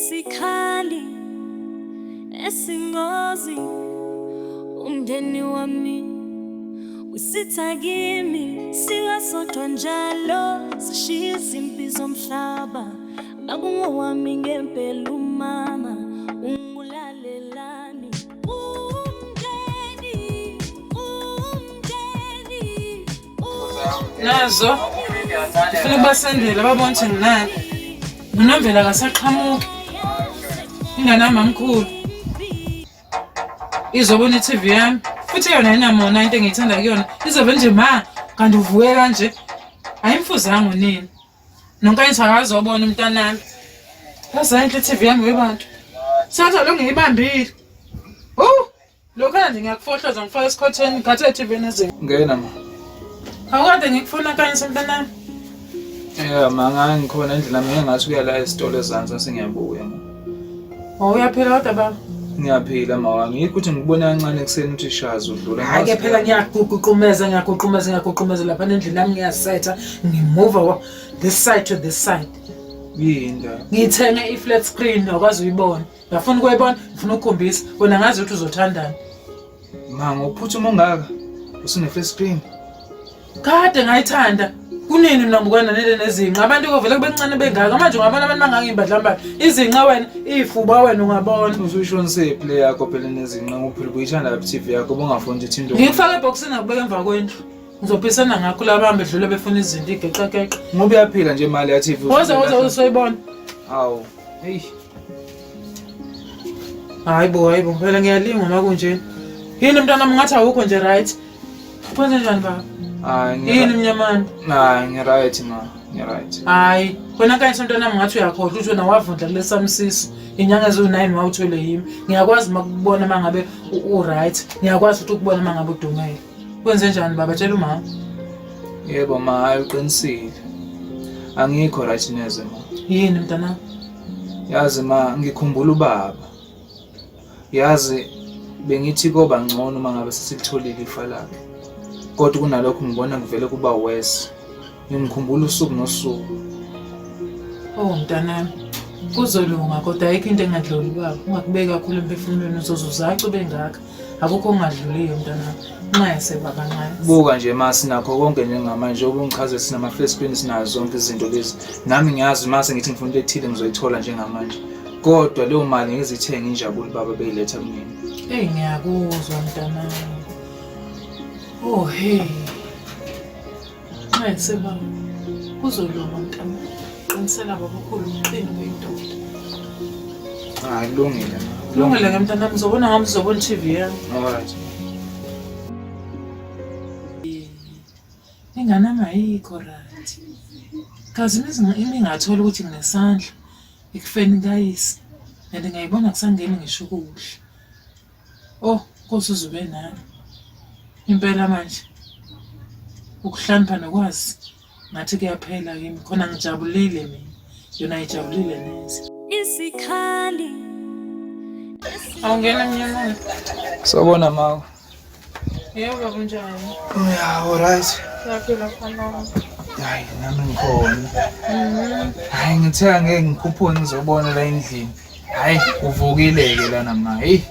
isikhali esingozi umndeni wami usitha kimi sikasodwa njalo sishiya izimpi zomhlaba akungowami ngempela umama ungulalelani nazo ufuna ukubasendela babone ukuthi nginani uNomvela kasaqhamuki ingane mamkhulu izobona iTV yami futhi yona inamona into engiyithanda kuyona izobe nje ma kanti uvuke kanje ayimfuzanga unini nonke ayithakazi wabona umntanami yazenhle iTV yami webantu satha lo ngiyibambile lokho nje ngiyakufohloza ngifaka esikhotheni ngathi iTV nezinto ngena ma awukade ngikufuna kanye semntanami manga ngikhona endlela mina ngathi kuya la esitolo ezansi sengiyabuya ma uyaphila kodwa baba ngiyaphila mawami yikho ukuthi ngikubona kancane ekseni ukuthi ishazi udlula hayi phela ngiyaguququmeza lapha endlini yami ngiyasetha ngimove this side to this side yinda ngithenge i-flat screen akwazi uyibona ngiyafuna ukuyibona ngifuna ukukhombisa wena ngazi ukuthi uzothandana manga uphuthuma ongaka usune-flat screen kade ngayithanda kunini mnambukwana nele nezinqa abantu kovela kubencane bengaka manje ungabona abantu bangangimbadlambala izinqa wena ifuba wena ungabona uzuyishonise iplay yakho phela nezinqa ngophela ubuyithanda lapha iTV yakho bongafuni ukuthi into ngikufaka eboxini akubeka emva kwendlu ngizophisana ngakho laba bedlule befuna izinto igeqeqeqe ngoba uyaphila nje imali ya TV woza soyibona awu hey hayibo phela ngiyalinga uma kunjeni yini mntwana ngathi awukho nje right kwenze njani baba yini mnyamani ngi-right ma ngi-right hayi wena kanye somntwana ngathi uyakhohlwa ukuthi wena wavundla kule samsisi inyanga eziwu-9 wawuthwele yimi ngiyakwazi makubona mangabe u-right ngiyakwazi futhi ukubona mangabe udumele kwenze njani baba tshela umama yebo ma hayi uqinisile angikho right neze ma yini mntana yazi ma ngikhumbula ubaba yazi bengithi koba ngcono mangabe sesikutholile ifa lakhe kodwa kunalokho ngibona ngivele kuba worse ngikhumbula usuku nosuku mntanami kuzolunga kodwa ayikho into engadluli baba ungakubeki kakhulu emphefumulweni uzozuzaca bengaka akukho ongadluliyo mntanami nxa yasebaba nqaye buka nje ma sinakho konke njengamanje obungichaze sinama-flat screen sinazo zonke izinto lezi nami ngiyazi mase ngithi ngifuna into ethile ngizoyithola njengamanje kodwa leyo mali ngizithenga injabulo baba beyiletha kumina ngiyakuzwa mntanami hey ayiseba kuzolunga mntana qinisela baba ukhulu umqini ngeyindoda kulungile kulungile ke mntana ngizobona ngami sizobona iTV yami alright inganami ayikho right kazi imingathola ukuthi nginesandla ekufeni kayisi and ngiyibona kusangeni ngisho kuhle Nkosi uzube nami impela manje ukuhlonipha nokwazi ngathi kuyaphela kimi khona ngijabulile mina yona ayijabulile neze isikhali awungena mnyamana sabona mawo yebo kunjani alright yaphila khona hayi nami ngikhona hayi ngithe angeke ngikhuphuke ngizobona la endlini hayi uvukile-ke lana ma heyi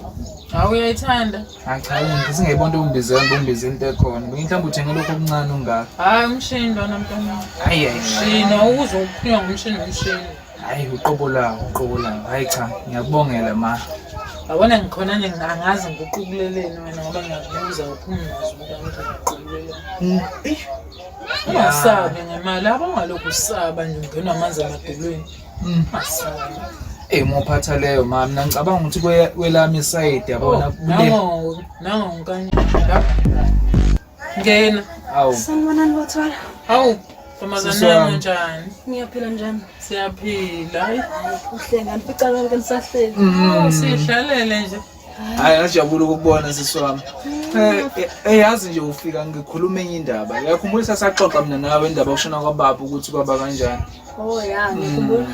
uyayithanda cha ngisingayibona bombize into ekhona mhlawumbe uthenge lokho okuncane ungaka hayi umshini lona mntwana hayi shina uzophiwa ngumshini hayi uqobo lawo hayi cha ngiyakubongela ma yabona ngikhona nje angazi ngikuqubuleleni wena ngoba ngiyakubuza uphumuza ukuthi ngiqubuleleni ungasabi ngemali abangalokhu usaba nje ungenwa amanzi emadolweni asabi mophatha leyo ma mina ngicabanga ukuthi kwelami isayidi yabona nango nkanye ngena sanibonani bothwala hawu Tomazana njani ngiyaphila njani siyaphila kuhle ngani fica lonke nisahleli sihlalele nje hayi ngajabula ukubona siswami yazi nje ufika ngikhuluma enye indaba yakhumbulisa saxoxa mina nawe indaba yokushona kwababa ukuthi kwaba kanjani ya ngikhumbula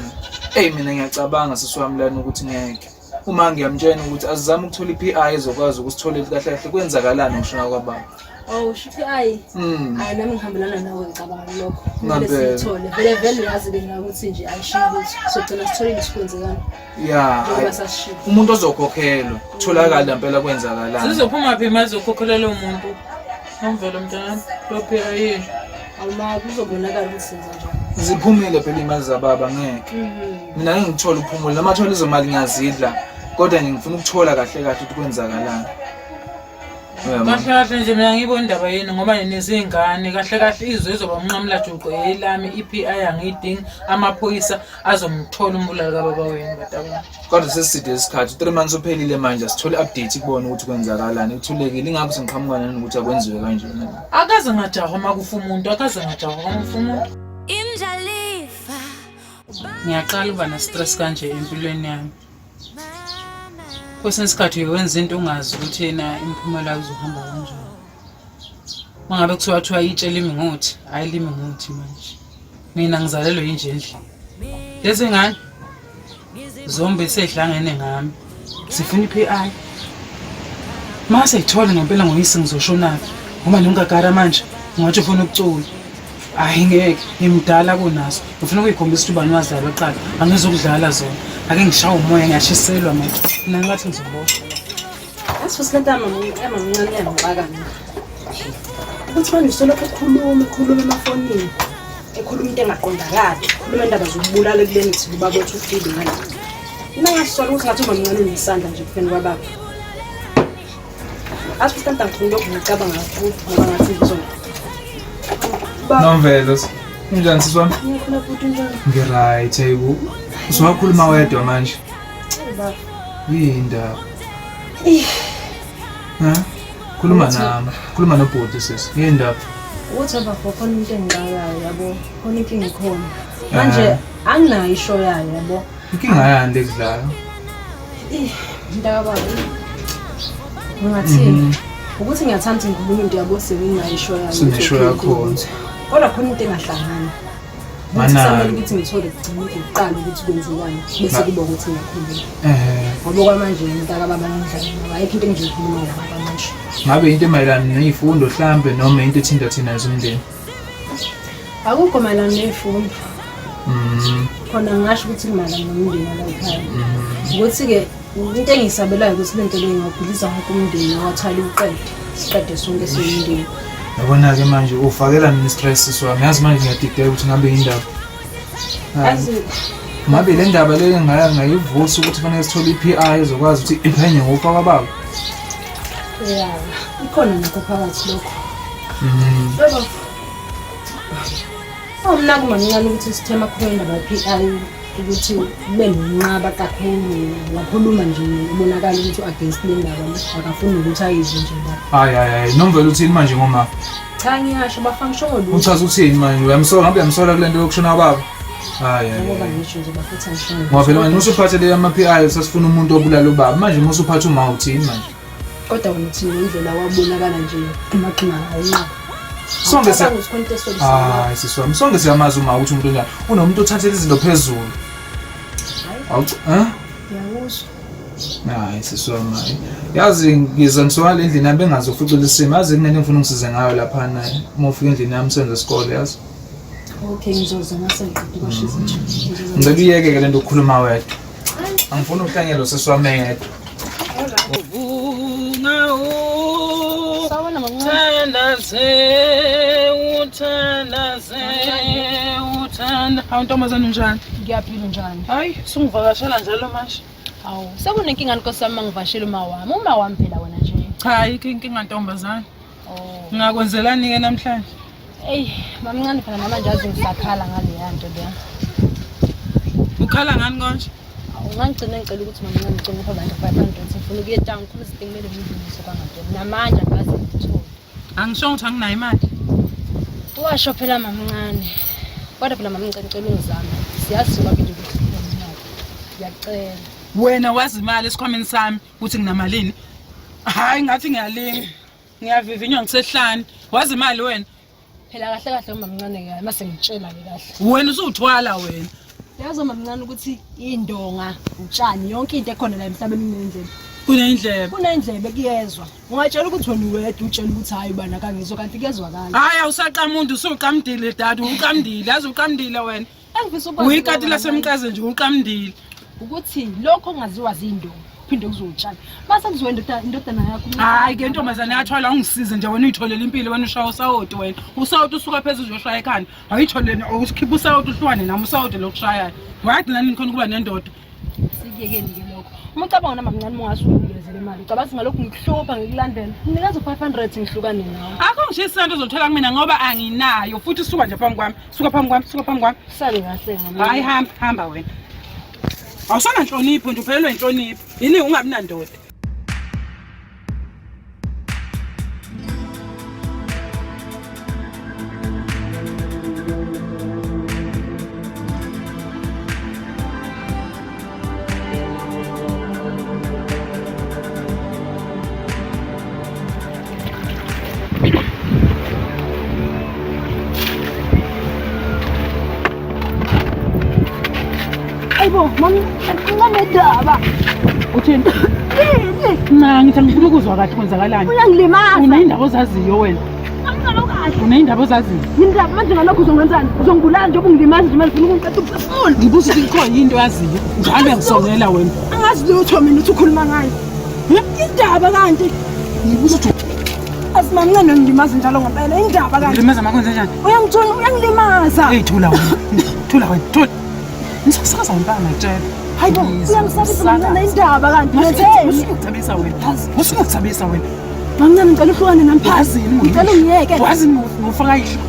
mina ngiyacabanga siswami lana ukuthi ngeke uma ngiyamtshela ukuthi azizame ukuthola iPI ezokwazi ukusitholela kahle kahle kwenzakalani ngokushona kwababa Oh, shithi ayi nami ngihambelana nawe ngicabanga lokho. Kumele Ngampela. siyithole. Vele yazi-ke nawe ukuthi nje ayishiyi ukuthi sogcina sitholile sikwenzekani. Ya, Ngoba sasishiya. umuntu ozokhokhelwa kutholakala impela kwenzakalani. Zizophuma phi imali zokukhokhelela umuntu? Nomvelo mntana. Lophi ayini? Awuma kuzobonakala ukuthi senza njani. Ziphumile phela imali zababa ngeke. Mina ngithole uphumule noma thola izomali ngiyazidla kodwa ngifuna ukuthola kahle kahle ukuthi kwenzakalani. Kahle kahle nje mina ngibona indaba yini ngoba nezingane kahle kahle izwe izoba umnqamula juqu elami EPI angidingi amaphoyisa azomthola umbulali kababa wena batabona. Kodwa seside isikhathi 3 months uphelile manje sithole update kubona ukuthi kwenzakalani. Kuthulekile ingakho sengiqhamuka nani ukuthi akwenziwe kanje. Akaze ngajaha makufa umuntu, akaze ngajaha makufa umuntu. Ngiyaqala uba na stress kanje empilweni yami. Kwesinye isikhathi uyenza into ungazi ukuthi yena imiphumela izohamba kanjani. Mangabe kuthiwa itshela imingothi, hayi limingothi manje. Mina ngizalelwe yinje endlini. Lezi ngane zombe sehlangene ngami. Sifuna iPI. Mase ithole ngempela ngoyisi ngizoshona ngoba ngingagara manje. Ngathi ufuna ukucula. Hayi ngeke, ngimdala kunaso. Ufuna ukuyikhombisa ukuthi ubani wazalwa eqala. Angizokudlala zona. Ake ngishawe umoya ngiyashiselwa manje. Mina ngathi ngizoboshwa. Asifusilenta mncane yangibaka mina. Ukuthi manje soloko ekhuluma emafonini. Ekhuluma into engaqondakali. Ekhuluma indaba zokubulala kuleni ukuthi ubaba othi ufile ngani. Mina ngasizwa ukuthi ngathi umamncane unesandla nje kufeni kwababa. Asifusilenta ngicabanga ngicabanga ngoba ngathi ngizona. Nomvelo. Unjani siswami? Ngiyakhula futhi njalo. Ngiright ebu. Usuwakhuluma wedwa manje. Baba. Yinda. Khuluma nami. Khuluma nobhuti sisi. Yinda. Ukuthi abafo khona into engiqalayo yabo. Khona inkinga ikhona. Manje anginayo isho yayo yabo. Inkinga yani lekudlala? Ndaba ngathi ukuthi ngiyathanda ngikhuluma into yabo senginayo isho yayo. Sinesho yakho. Kodwa khona into engahlangani. Kusamele ukuthi ngithole ukugcina ukuqala ukuthi kwenzekani bese kuba ukuthi ngiyakhuluma. Ngoba kwamanje ngitaka baba nendlela ayikho into engizokhuluma ngaba manje. Ngabe into emayelana nezifundo mhlambe noma into ethinta thina ezomndeni? Akukho mayelana nezifundo. Khona ngisho ukuthi kumayelana nomndeni la ekhaya. Ukuthi ke into engisabelayo ukuthi lento le ngiyagulisa wonke umndeni wathali uqede. Siqede sonke siyindeni. Yabona ke manje ufakela mina stress swami. Yazi manje ngiyadideka ukuthi ngabe indaba. Yazi Ngabe le ndaba le ngayivusa ukuthi fanele sithole iPI ezokwazi ukuthi iphenye ngokufa kwababa. yeah, ikhona nakho phakathi lokho. Yebo. Mina kumancane ukuthi sithema khona indaba yePI ukuthi kube nenqaba kakhulu wakhuluma nje ubonakala ukuthi against le ndaba akafuni ukuthi ayizwe nje la. Hayi nomvelo uthini manje ngoma? Cha ngiyasho bafunction lo. Uthaza uthini manje? Uyamsola kule nto yokushona kwababa? Ngoba ngisho nje bafutha ngishona. Ngoba phela manje usuphathe le ama-PI sasifuna umuntu obulala ubaba. Manje musuphatha uma uthini manje? Kodwa wena uthini indlela wabonakala nje emaqhina ayinqa. Sonke siswami sonke siyamazi uma ukuthi umuntu njani unomuntu othathela izinto phezulu. Ngiyakuzwa. Hayi siswami. Yazi ngiza ngiswala endlini nami bengazofucula isimo. Yazi kunento engifuna ngisize ngayo lapha naye. Uma ufika endlini yami senze isikole yazi. Okay ngizoza ngasengqondo kwashiza nje. Ngicela uyeke ke lento ukukhuluma wedwa. Angifuni ukuhlanyelo siswami yedwa. Sawona mama. Uthanda. Hawu ntombazana njani? Ngiyaphila njani? Hayi, sungivakashela njalo manje. Awu, sekunenkinga Nkosi mangivashela uma wami phela wena nje. Cha, ayikho inkinga ntombazana. Oh. Ngakwenzelani ke namhlanje? Mamncane phela namanje azi ngisakhala ngale yanto leya. Ukhala ngani konje? Ungangigcina ngicela ukuthi mamncane ngicela upha abantu 500 ngifuna ukuye town khona isitimela ngidlulise kangantoni. Namanje angazi ngithole. Angisho ukuthi anginayo imali. Washo phela mamncane. Kodwa phela mamncane ngicela ungizame. Siyazi kwabili ukuthi imali. Ngiyacela. Wena wazi imali esikhwameni sami ukuthi nginamalini? Hayi ngathi ngiyalinga. Ngiyavivinywa ngisehlani. Wazi imali wena? Phela kahle kahle mamncane ke mase ngitshela ke kahle. Wena usuthwala wena. Yazi mamncane ukuthi indonga, utshani yonke into ekhona la emhlabeni kunenzeni. kunendlebe kunendlebe kuyezwa ungatshela ukuthi wena uwedwa utshela ukuthi hayi bana kangizwa kanti kezwakala hayi awusaqamuntu usuqamdile dad uqamdile yazi uqamdile wena engifisa ukwazi uyikati lasemqaze nje uqamdile ukuthi lokho ongaziwa zinto phinde kuzotshana base kuzoyenda indodana yakho hayi ke ntombazane yathwala ungisize nje wena uyitholele impilo wena ushaya usawoti wena usawoti usuka phezulu uzoshaya ekhanda ayitholele usikhipha usawoti uhlwane nami usawoti lokushayayo wathi nani khona kuba nendoda sikiyekeni ke lokho uma ucabanga noma mncane ungasukezela imali ucabanga ngalokho ngikuhlupha ngikulandela nginikaza 500 ngihlukane nawe akho ngishisa into uzothola kumina ngoba anginayo futhi suka nje phambi kwami suka phambi kwami sale kahle ngami hayi hamba wena awusana nhlonipho nje uphelelwe inhlonipho yini ungabi nandoda Ayibo mama nginamedaba uthini na ngithi ngifuna ukuzwa kahle kwenzakalani uyangilimaza unendaba ozaziyo wena angalokahle unendaba ozaziyo yindaba manje ngalokho uzongenzani uzongibulala nje ubungilimaza nje manje ufuna ukungiqeda ukuphefumula ngibuza ukuthi ikhona into yaziyo njalo ngisongela wena angazi lutho mina uthi ukhuluma ngayo indaba kanti ngibuza ukuthi asimamncane ngilimaza njalo ngempela indaba kanti ngilimaza makwenza njani uyangithona uyangilimaza hey thula wena thula ngisasakaza impama ngitshela hayibo uyangisabisa mina indaba kanti usungithabisa wena mamncane ngicela uhlukane nami phasi ngicela ungiyeke wazi ngofaka ihlo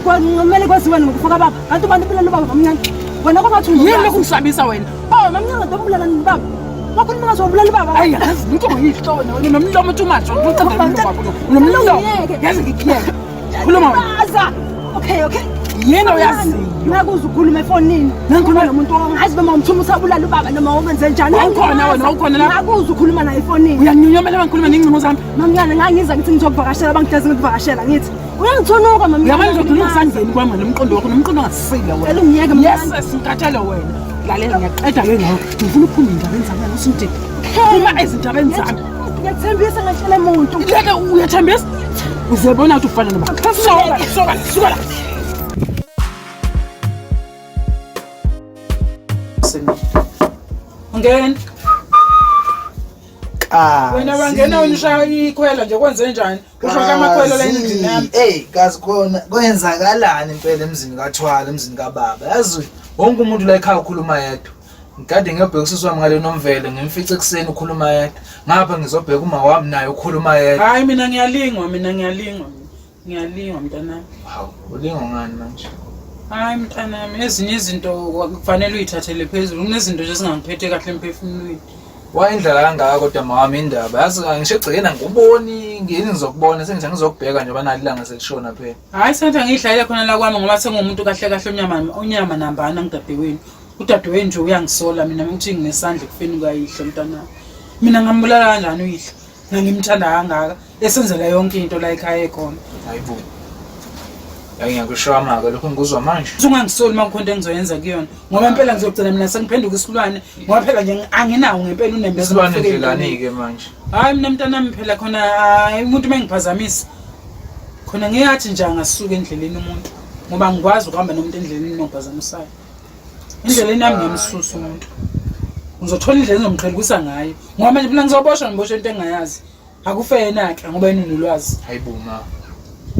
kwamele kwaziwe ngokufaka baba kanti ubantu impilo baba mamncane wena kwathi yini lokhu ngisabisa wena mamncane ndombulala baba wakhuluma ngazo ubulala baba hayi yazi into ngiyihlo wena unomlomo too much unomlomo yazi ngikiyeke khuluma wena okay yena uyazi nakuze ukhuluma efonini nangikhuluma nomuntu ongazi noma umthuma usabulala ubaba noma ubenze njani awukhona la nakuze ukhuluma naye efonini uyanginyomela mangikhuluma nengcingo zami mamncane ngangiza ngithi ngizokuvakashela abangidlazi ngikuvakashela ngithi uyangithonuka mamncane uyabona ngizodlula ngisandleni kwami nomqondo wakho nomqondo ongasile wena elungiyeke yes sinkathele wena lalela ngiyaqeda ke ngawo ngifuna uphume indabeni zami usunti uma ezindabeni zami ngiyathembisa ngatshela umuntu ngeke uyathembisa uzebona ukuthi ufana noba soka la ungena wena wangena unishaya ikhwela nje kwenze njani ushoka amakhwelo la endlini yami kazi khona kwenzakalani impela emzini kaThwala emzini kaBaba yazi wonke umuntu la ekhaya ukhuluma yedwa ngikade ngiyobhekisisa wami ngale nomvelo ngimfice ekseni ukhuluma yedwa ngapha ngizobheka uma wami naye ukhuluma yedwa hayi mina ngiyalingwa mntanami hawu ulingwa ngani manje hayi mntanami ezinye izinto kufanele uyithathele phezulu kunezinto nje ezingangiphethe kahle emphefumulweni wayindlela kangaka kodwa mawami indaba yazi angisho egcekeni ngikuboni ngini ngizokubona sengithi ngizokubheka nje banali ilanga selishona phela hayi senthi angidlalela khona la kwami ngoba sengumuntu kahle unyama nambana ngidadewenu udadewenu nje uyangisola mina ukuthi nginesandla ekufeni kukayihle mntanami mina ngambulala kanjani uyihle ngangimthanda kangaka esenzela yonke into la ekhaya ekhona hayibo ngiyakusho maka lokho ngikuzwa manje ungangisoli mangikhonto engizoyenza kuyona ngoba impela ngizogcina mina sengiphenduka isilwane ngoba phela nje anginawo ngempela unembe isilwane ndlelani ke manje hayi mina mntanami phela khona umuntu mengiphazamisa khona ngiyathi nje angasuka endleleni umuntu ngoba ngikwazi ukuhamba nomuntu endleleni nophazamisayo endleleni yami ngiyamsusa umuntu ngizothola indlela engizomqhelisa ngayo ngoba manje mina ngizoboshwa ngiboshe into engayazi akufe yena ke ngoba yena unolwazi hayibo ma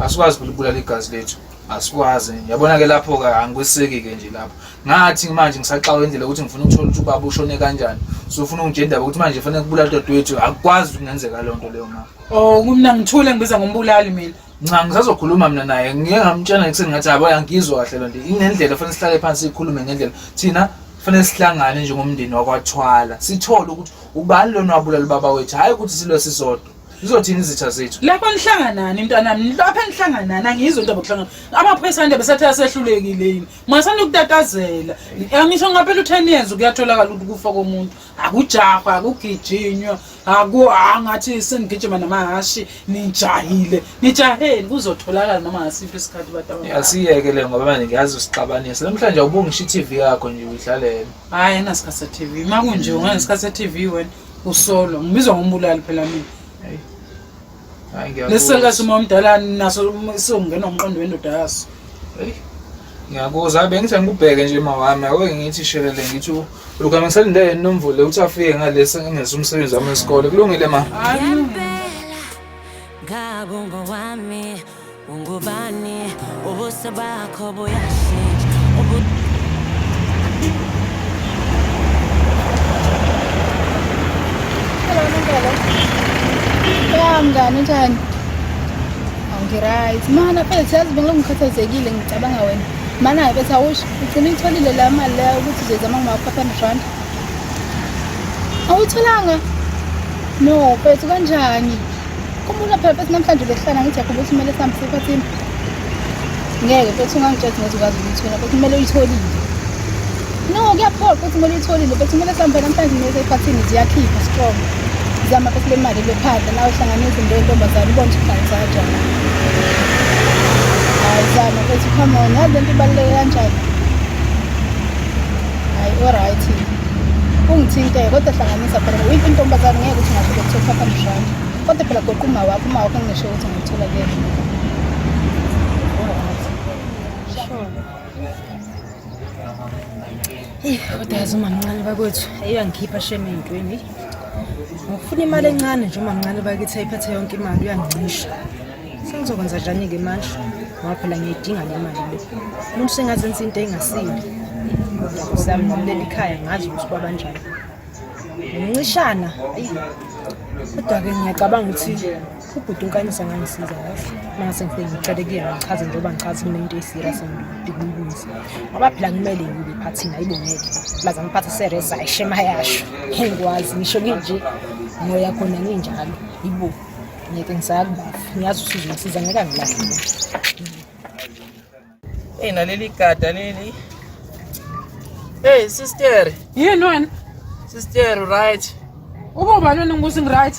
asikwazi ukubulala igazi lethu asikwazi yabona ke lapho ke angikwiseki ke nje lapho ngathi manje ngisaxawe indlela ukuthi ngifuna ukuthola ukuthi ubaba ushone kanjani sofuna ungitshela indaba ukuthi manje fanele kubulala dadewethu akwazi ukungenzeka lonto leyo ma kumina ngithule ngibiza ngombulali mina Cha ngisazokhuluma mina naye ngeke ngamtshela ekseni ngathi yabo yangizwa kahle lonto inendlela fanele sihlale phansi sikhulume ngendlela thina fanele sihlangane njengomndeni wakwaThwala sithole ukuthi ubani lona wabulala baba wethu hayi ukuthi silwe sisodwa izothini izitha zethu lapho nihlanganani mntanami lapho nihlanganani angizwe into abakuhlangana amaphoyisa ande besathi asehlulekile yini masana ukutatazela angisho ngaphela u10 years kuyatholakala ukuthi kufa komuntu akujahwa akugijinywa angathi sengigijima namahashi nijaheni kuzotholakala noma ngasiphi isikhathi bataba yasiyekele ngoba manje ngiyazi usixabanisa namhlanje awubongisho iTV yakho nje uyidlalela hayi enasikhatha TV makunje unganesikhatha TV wena usolo ngibizwa ngombulali phela mina. Hayi ngiyakuzwa. Lesika simo omdala naso songena umqondo wendoda yaso. Hey. Ngiyakuzwa bengithi ngikubheke nje mawami ake ngithi shelele ngithi lokho ngisalindele inomvule uthi afike ngalesi engenza umsebenzi wami wesikole kulungile ma. Ngabongo wami ungubani ubuso bakho buyashintsha Mngani njani? Angiright. Mana phela siyazi bengingikhathazekile ngicabanga wena. Mana bese awusho ugcina itholile la mali leyo ukuthi uzezama ngama-500 rand. Awutholanga? No, bethu kanjani? Khumbula phela bethi namhlanje besihlala ngithi yakho ukuthi kumele sihambe sephathini. Ngeke bethu ungangitshela ukuthi ukwazi ukuyithola, bethu kumele uyitholile. No, kuyaphoqa ukuthi kumele uyitholile, bethu kumele sihambe namhlanje nesephathini ziyakhipha strong. Zama phela le mali lephandle nawe uhlanganisa into yentombazane ubone ukuthi ukhangisa kanjani. Hayi zama bethu come on, yazi lento ibaluleke kanjani. Hayi alright. Ungithinte kodwa hlanganisa phela uyiphi intombazane ngeke ukuthi ngasho ukuthola 500 rand. Kodwa phela goqa uma wakho ngisho ukuthi ngithola kuyena. Kodwa yazi umama mncane bakwethu eyangikhipha sheme ey'ntweni. Ngifuna imali encane nje uma mncane bakithi ayiphethe yonke imali uyangicisha. Sengizokwenza njani-ke manje? Ngoba phela ngiyidinga le mali le. Umuntu sengazenza into engasile. Kodwa kusami nomleli ekhaya ngazi ukuthi kwabanjani. Ngicishana. Kodwa-ke ngiyacabanga ukuthi ubhuti uNkanyisa angangisiza yazi. Mase ngifike ngicele kuyena ngichaze njengoba ngichaze kunento esirious engidinga ngoba phela kumele ngibe ephathini ayiboneke. Baza ngiphatha sereza ayishema yasho. Ngikwazi ngisho nje ngoya khona nginjalo. Yibo. Ngeke ngisakubafa. Ngiyazi ukuthi uzongisiza ngeke angilahle. Naleli gada leli. Hey sister. Yini wena? Sister right. Uba lona ngibuza ngiright.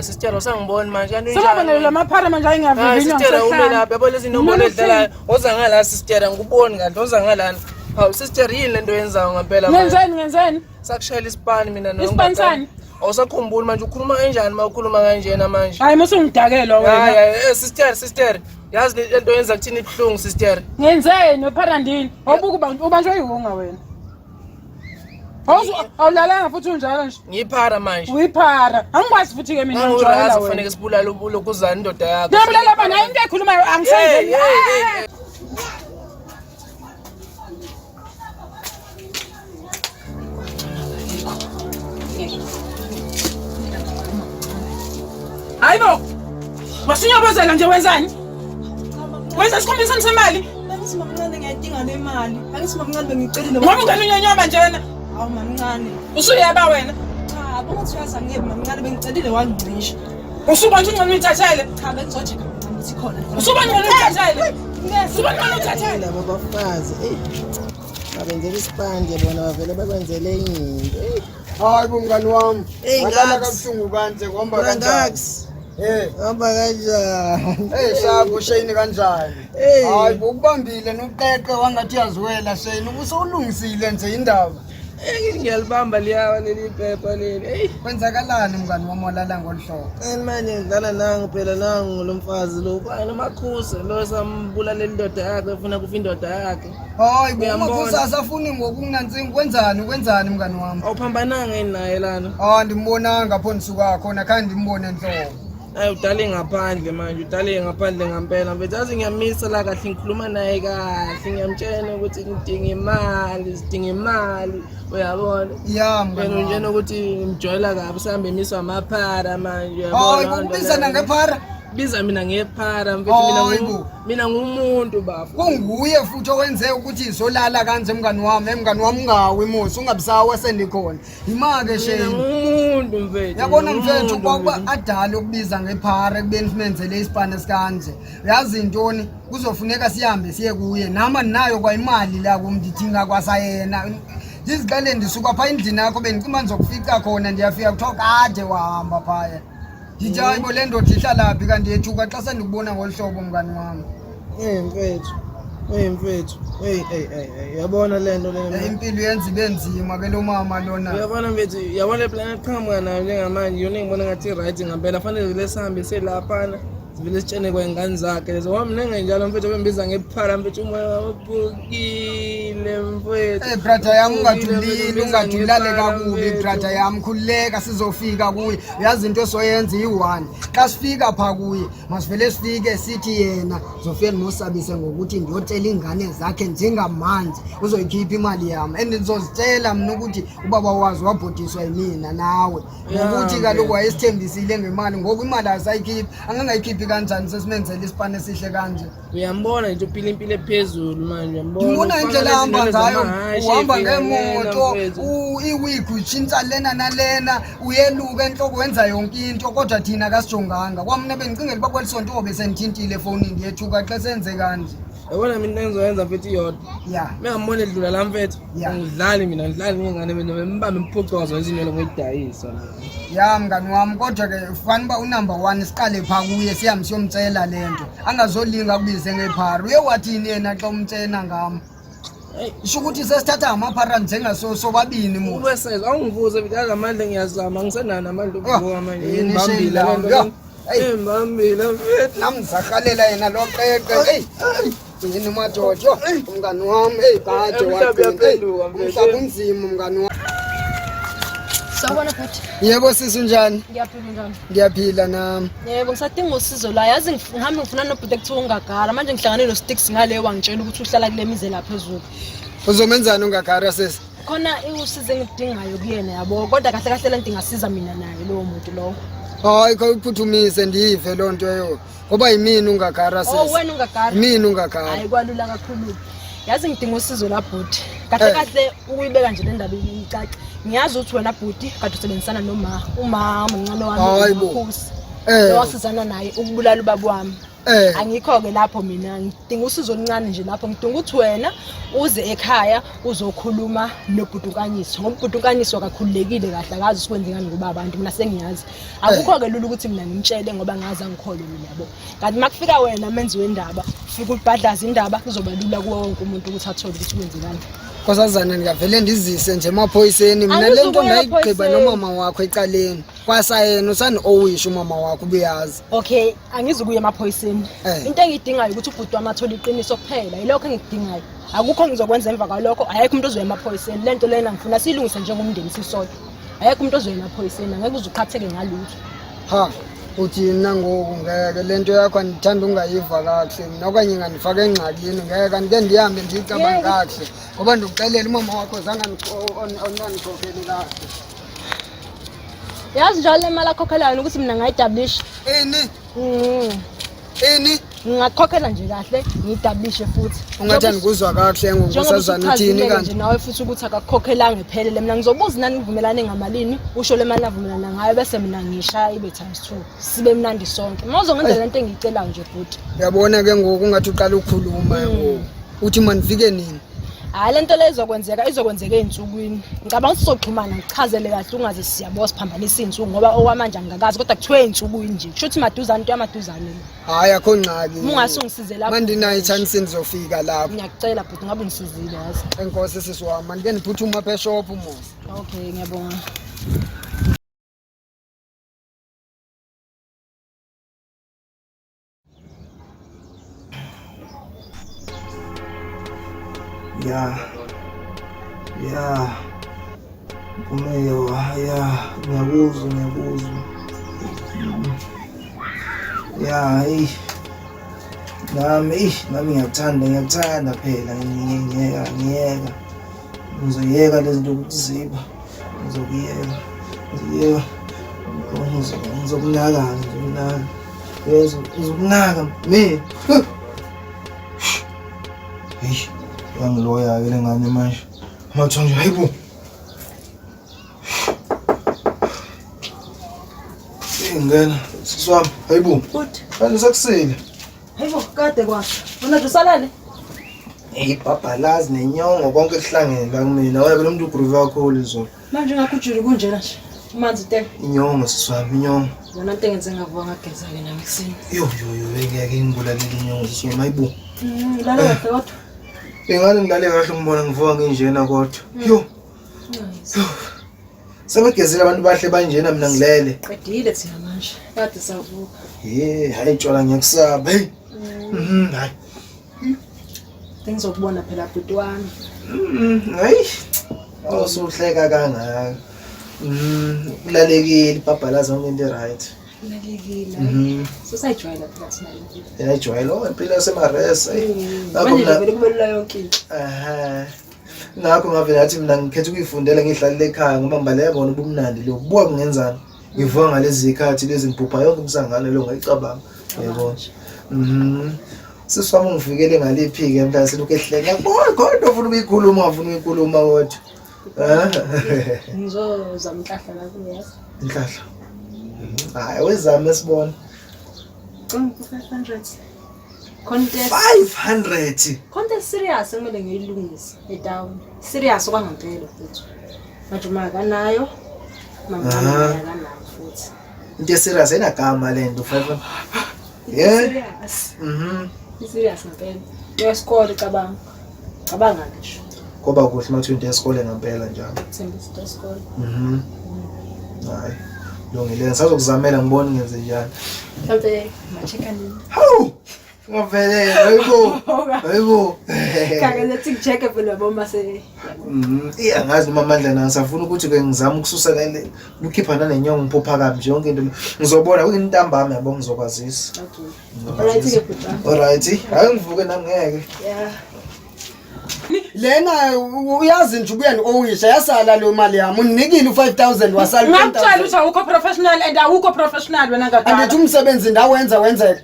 Sister usangiboni manje kanti Sebabele lamaphara manje ayingavivinywa sister ume lapha yabo lezi nombolo edlalayo. Oza ngala sister angikuboni kanti oza ngalana. Hawu sister yini lento yenzayo ngempela manje? Ngenzeni? Sakushayela isipani mina no. Ispanisani? Awusakhumbuli manje ukhuluma kanjani mawukhuluma kanjena manje? Hayi musungidakela wena. Hayi sister. Yazi lento yenza kuthini ibhlungu sister. Ngenzeni wepharandini? Awubuka ubanjwe yihunga wena. Awulalanga futhi unjalo nje. Ngiyiphara manje. Uyiphara. Angikwazi futhi ke mina ngijwayela wena. Kufanele sibulale lokuzana indoda yakho. Ngiyabulala bana into ekhulumayo angisayizeni. Hayibo. Wasinyabozela nje wenzani? Wenza isikhombisani semali? Angithi mamncane ngiyadinga le mali. Angithi mamncane bengicelile. Ngoba ungalunyonyoma njena. Hawu mamncane. Usuyaba wena? Cha, bongathi uyazi ngeke mamncane bengicelile wangicisha. Usubona ungcono uyithathele? Cha, bengizojika ngithi khona. Usubona ungcono uyithathele? Usubona ungcono uyithathele? Labo bafazi babenzela isipande bona bavele bakwenzele into. Hayi bungani wami. Ngalala Ngax. kabuhlungu kanje ngomba kanjani? Ngax. Hamba kanjani? Shabo Shane kanjani? Hayi ukubambile noqeqe wangathi yaziwela Shane ubusawulungisile nje indaba. Ngiyalibamba liyawa leli phepha leli. Kwenzakalani mngani wami walala ngolhlobo? Manje ngidlala nangu phela nangu lo mfazi lo. Bani makhusa lo sambulala indoda yakhe ufuna kufa indoda yakhe. Hayi Uyambona. Makhosi asafuni ngokunantsini kwenzani mngani wami? Awuphambananga yini naye lana? Ndimbonanga pho nisuka khona khandi ndimbone enhloko. Hayi udale ngaphandle manje udale ngaphandle ngempela mfethu yazi ngiyamisa la kahle ngikhuluma naye kahle ngiyamtshela ukuthi sidinga imali uyabona Ya mngani wena wami. njena ukuthi ngimjoyela kabi sihambe emiswa amaphara manje Hayi kubizana ngephara. biza mina ngephara Hayi mfethu bo. mina ngumuntu bafu Kunguye futhi owenze ukuthi izolala kanje mngani wami ungawi musi ungabisawa sendikhona. Imake mina Shane. ngumuntu mfethu Yabona mfethu kwakuba adala ukubiza ngephara kubeni simenzele isipane sikanje. Uyazi intoni kuzofuneka sihambe siye kuye nama ninayo kwa imali la kumdithinga kwasayena. Ngiziqale ndisuka pha endlini yakho benicima ngizokufica khona ndiyafika kuthiwa kade wahamba phaya. Ngithi hayibo le ndoda ihlala phi kanti yethuka xa sendikubona ngolhlobo mngani wami. Mfethu. Hey mfethu. Hey yabona lento le. Impilo yenza ibe nzima ke lo mama lona. Uyabona mfethu, yabona plan eqhamuka nayo njengamanje yona ngibona ngathi right ngempela fanele vele sihambe selaphana. Sivele sitshene kwengane zakhe lezo. Ngoba mina ngenjalo mfethu bembiza ngephara mfethu umoya wabukile mfethu. Brother yami ungadulale kakubi brother yami khuleka sizofika kuye. Uyazi into soyenza i1. Xa sifika pha kuye masivele sifike sithi yena zofike nosabise ngokuthi ndiyotshela ingane zakhe njengamanje uzoyikhipha imali yami and ngizozitshela mina ukuthi ubaba wazi wabhodiswa yimina nawe ngokuthi kaloku wayesithembisile ngemali ngoku imali asayikhiphi angangayikhiphi kanjani sesimenzele isipane sihle kanje. Uyambona into impilo ephezulu manje uyambona. Ngibona indlela ahamba ngayo uhamba ngemoto iwig utshintsha lena nalena uyeluka enhloko wenza yonke into kodwa thina kasijonganga kwamna bengicingela uba kwelisonto obe sendithintile efonini yethuka xa senze kanje. Yabona mina engizoyenza mfethu iyodwa. Yeah. Mengambona edlula la mfethu. Ngidlali mina ngidlali ngengane mina mbambe imphucuzo izinto ngiyidayisa. Ya mngani wami kodwa ke ufana ba unumber 1 siqale pha kuye sihambe siyomcela lento angazolinga kubize ngephara uye wathini yena xa umtshena ngami. Isho ukuthi sesithatha amaphara njengaso sobabini mu. Ubeseza awungivuze bidaza amandla ngiyazama ngisenana amandla ukuvuka manje. Ngibambile lento. Ngibambile mfethu. Namzakhalela yena lo qeqe. Yini madodo umngani wami kade waphenduka umhlaba unzima umngani wami. Sawubona futhi. Yebo sisi njani? Ngiyaphila njani? Ngiyaphila nami. Yebo ngisadinga usizo la yazi ngihambe ngifuna nobhuti ekuthiwa ungagara manje ngihlangane no Sticks ngale wangitshela ukuthi uhlala kule mize lapha phezulu. Uzomenzani ungagara sisi? Khona usize ngidingayo kuyena yabo kodwa kahle kahle lento ingasiza mina naye lowo muntu lowo. Hayi khawuphuthumise ndive lonto eyo. Ngoba yimini ungagara sisi. Oh wena ungagara. Yimini ungagara. Hayi kwalula kakhulu. Yazi ngidinga usizo la bhuti. Kahle kahle ukuyibeka nje le ndaba icaca. Ngiyazi ukuthi wena bhuti kade usebenzisana umama uncane wami uMkhosi. Wasizana naye ukubulala ubaba wami. Angikho ke lapho mina ngidinga usizo oluncane nje lapho ngidinga ukuthi wena uze ekhaya uzokhuluma nobhutukanyiso ngoba ubhutukanyiso akakhululekile kahle akazi ukwenza ngani ngoba abantu mina sengiyazi akukho ke lula ukuthi mina ngimtshele ngoba ngazi angikhole mina yabo kanti makufika wena menzi wendaba ufika ubhadlaza indaba kuzoba lula kuwo wonke umuntu ukuthi athole ukuthi kwenzekani. Nkosazana ngiyavele ndizise nje emaphoyiseni mina lento ngayigqiba nomama wakho ecaleni kwasayena usani owisho umama wakho ubuyazi. Okay angizukuya emaphoyiseni into engidingayo ukuthi ubhuti wami athole iqiniso kuphela yilokho engidingayo akukho ngizokwenza emva kwalokho ayekho umuntu ozoya emaphoyiseni lento lena ngifuna silungise njengomndeni sisodwa ayekho umuntu ozoya emaphoyiseni angeke uzuqhatheke ngalutho. Ha uthi mina ngoku ngeke lento yakho andithanda ungayiva kahle mina okanye ngandifaka engxakini ngeke andike ndihambe ndicabanga kahle ngoba ndikuxelela umama wakho zanga onanikhokeli kahle. Yazi njalo imali akhokhelayo ukuthi mina ngayidablish. Ini ngingakhokhela nje kahle ngidablishe futhi. Ungathani kuzwa kahle ngokusazana uthini kanje nawe futhi ukuthi akakhokhelanga iphelele mina ngizobuza nani nivumelane ngamalini usho le mali avumelana ngayo bese mina ngishaya ibe ×2 sibe mnandi sonke. Mawuzongenza lento engicelayo nje futhi. Uyabona ke ngoku ungathi uqala ukukhuluma ngoku uthi manifike nini? Hayi lento le izokwenzeka einsukwini. Ngicabanga ukuthi sizoxhumana ngichazele kahle ungaze siyabo siphambanisa insuku ngoba okwamanje angikazi kodwa kuthiwe einsukwini nje. Kusho ukuthi maduzana into yamaduzane. Hayi akho ngxaki. Ungasungisize lapho. Manje nayo i-chance ndizofika lapho. Ngiyacela but ngabe ngisizile yazi. Enkosi sisi wami mandike niphuthuma apha eshop uMosi. Okay ngiyabonga. Ya umeyo ngiyakuzwa ya nami ngiyakuthanda phela ngiyeka ngizoyeka lezi zinto ukuthi ziba ngizokunaka ngizokunaka me yangiloya ke lengane manje amathonje hayibo ngena siswami hayibo Futhi kanti sakusile hayibo kade kwasho wena dusalale ibhabhalazi nenyongo konke kuhlangene la kumina wena lo muntu ugroove kakhulu izolo manje ngakhujula kunjena nje Manzi te. Inyongo siswami inyongo. Yona into engenze ngavuka ngageza ke nami kusini. Yo ngeke ngibulalela inyongo siswami mayibo. Lala kahle kodwa. Engane ngilale kahle ngibona ngivuka nginjena kodwa. Yo. Sebegezela abantu bahle banjena mina ngilele. Qedile thina manje. Kade savuka. Hayi tshwala ngiyakusaba. Hey. Hayi. Ngizokubona phela bhuti wami. Hayi. Awusuhleka kangaka. Ulalekile ibhabhala zonke into right. Ulalekile. Sosayijwayela phela thina impilo. Yayijwayela impilo yasemaresa. Manje vele kubelula yonke into. Ngakho ngavela ngathi mina ngikhetha ukuyifundela ngihlalele ekhaya ngoba ngibale yabona ubumnandi lo buka kungenzani. Ngivuka ngalezi zikhathi lezi ngibhupha yonke umsangano lo ngayicabanga. Yebo. Siswami ungifikele ngalephi ke mntana selokhu ehleka. Kodwa ufuna ukuyikhuluma ufuna ukuyikhuluma kodwa. Ngizozama inhlahla la kuyazi. Inhlahla. Hayi wezama esibona. 500. Contest 500. Contest serious kumele ngiyilungise edown. Serious kwangempela futhi. Manje makanayo. Mama akanayo futhi. Into serious enagama lento 500. Serious. Serious ngempela. Uyasikole cabanga. Cabanga ngisho. Ngoba kuhle ma-20 esikole ngempela njalo. Thembisa esikole. Hayi. Lungile ngisazokuzamela ngibone ngenze njani. Mhlawumbe ma-check nini? Hawu! Ngavele, hayibo. Kake lethi ngicheke phela bomba se. Angazi noma amandla na ngisafuna ukuthi ke ngizama ukususa le ukukhipha nenyongo ngiphupha kabi nje yonke into ngizobona kuyintambama yabo ngizokwazisa. Okay. Alright ke bhuti. Alright. Hayi ngivuke nangeke. Yeah. Lena uyazi nje ubuya nowisha yasala lo mali yami unikile u5000 wasala 10000. Ngakutshela ukuthi awukho professional and awukho professional wena ngakho. Andithi umsebenzi ndawenza wenzeka.